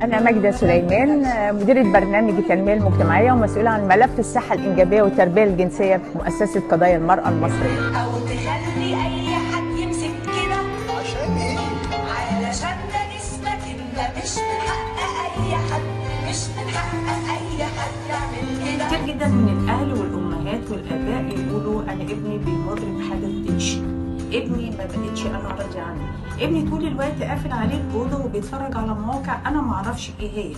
أنا ماجدة سليمان، مديرة برنامج التنمية المجتمعية ومسؤولة عن ملف الصحة الإنجابية والتربية الجنسية في مؤسسة قضايا المرأة المصرية. أو تخلي أي حد يمسك كده عشان إيه؟ علشان ده جسمك أنت، مش من حق أي حد، مش من حق أي حد يعمل كده. كتير جدا من الأهل والأمهات والآباء يقولوا أنا ابني بيمر بحاجة تنشن، ابني ما بقتش انا راضي عنه، ابني طول الوقت قافل عليه الاوضه وبيتفرج على مواقع انا ما اعرفش ايه هي،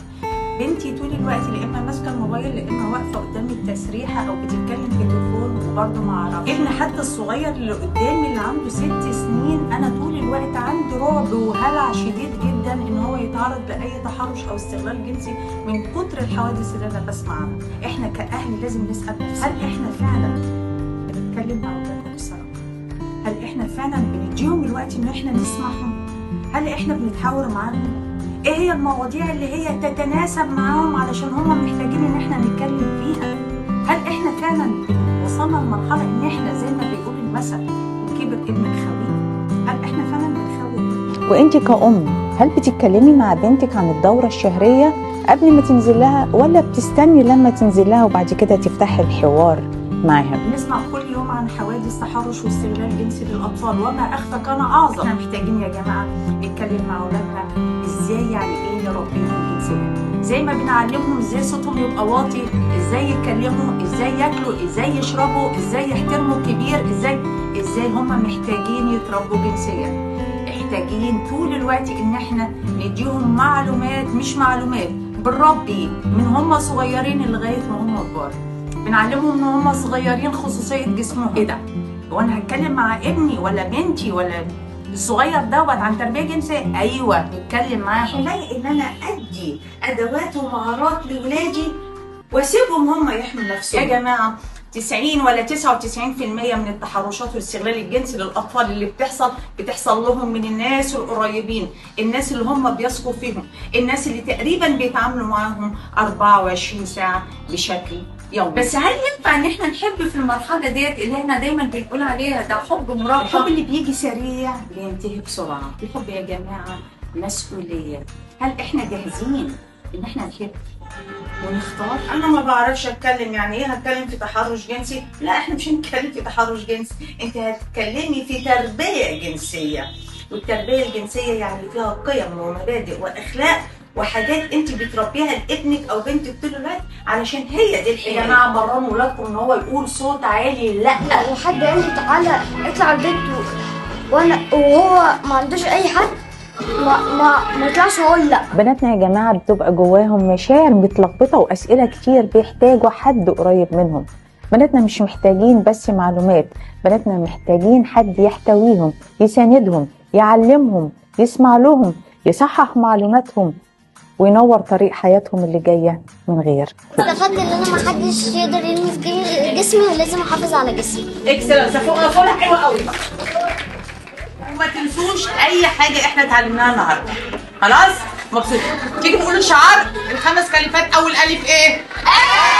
بنتي طول الوقت لا اما ماسكه الموبايل لا اما واقفه قدامي التسريحه او بتتكلم في التليفون وبرضه ما اعرفش. ابني حتى الصغير اللي قدامي اللي عنده 6 سنين انا طول الوقت عندي رعب وهلع شديد جدا ان هو يتعرض لاي تحرش او استغلال جنسي من كتر الحوادث اللي انا بسمع عنها. احنا كاهل لازم نسال نفسنا، هل احنا فعلا بنتكلم مع اولادنا بصراحه؟ هل احنا فعلا بنديهم الوقت ان احنا نسمعهم؟ هل احنا بنتحاور معاهم؟ ايه هي المواضيع اللي هي تتناسب معاهم علشان هم محتاجين ان احنا نتكلم فيها؟ هل احنا فعلا وصلنا لمرحله ان احنا زي ما بيقول المثل كبر ابنك خويه؟ هل احنا فعلا بنخوي؟ وانت كأم هل بتتكلمي مع بنتك عن الدورة الشهرية قبل ما تنزل لها ولا بتستني لما تنزل لها وبعد كده تفتحي الحوار معاها؟ بنسمع كل يوم عن حوادث تحرش واستغلال جنسي للاطفال، وما اخفى كان اعظم. احنا محتاجين يا جماعه نتكلم مع اولادنا ازاي يعني ايه نربيهم جنسيا، زي ما بنعلمهم ازاي صوتهم يبقى واطي، ازاي يتكلموا، ازاي ياكلوا، ازاي يشربوا، ازاي يحترموا الكبير، ازاي هم محتاجين يتربوا جنسيا. محتاجين طول الوقت ان احنا نديهم معلومات، مش معلومات، بنربي من هم صغيرين لغايه ما هم كبار. بنعلمهم ان هم صغيرين خصوصيه جسمهم. ايه ده؟ هو انا هتكلم مع ابني ولا بنتي ولا الصغير دوت عن تربيه جنسيه؟ ايوه نتكلم معاهم. الاقي ان انا ادي ادوات ومهارات لاولادي واسيبهم هم يحموا نفسهم. يا جماعه 90 ولا 99% من التحرشات والاستغلال الجنسي للاطفال اللي بتحصل لهم من الناس القريبين، الناس اللي هم بيثقوا فيهم، الناس اللي تقريبا بيتعاملوا معاهم 24 ساعه بشكل يومي. بس هل ينفع ان احنا نحب في المرحله ديت اللي احنا دايما بنقول عليها ده حب مراهقه؟ الحب اللي بيجي سريع بينتهي بسرعه. الحب يا جماعه مسؤوليه. هل احنا جاهزين ان احنا نحب ونختار؟ انا ما بعرفش اتكلم، يعني ايه هتكلم في تحرش جنسي؟ لا احنا مش هنتكلم في تحرش جنسي، انت هتتكلمي في تربيه جنسيه، والتربيه الجنسيه يعني فيها قيم ومبادئ واخلاق وحاجات انت بتربيها لابنك او بنتك طول الوقت علشان هي دي الحياه. يا جماعه مرنوا ولادكم ان هو يقول صوت عالي لا. وحد قال لي تعالى اطلع البيت وهو ما عندوش اي حد ما يطلعش اقول لا. بناتنا يا جماعة بتبقى جواهم مشاعر متلخبطة وأسئلة كتير بيحتاجوا حد قريب منهم. بناتنا مش محتاجين بس معلومات، بناتنا محتاجين حد يحتويهم، يساندهم، يعلمهم، يسمع لهم، يصحح معلوماتهم وينور طريق حياتهم اللي جاية من غير. استفدت ان انا ما حدش يقدر يلمس جسمي ولازم احافظ على جسمي. اكسلنس، فوقها حلوه قوي. وما تنسوش اي حاجه احنا اتعلمناها النهارده. خلاص؟ مبسوط. تيجي نقول الشعار ال5 كلمات. اول الف ايه؟ اقرا.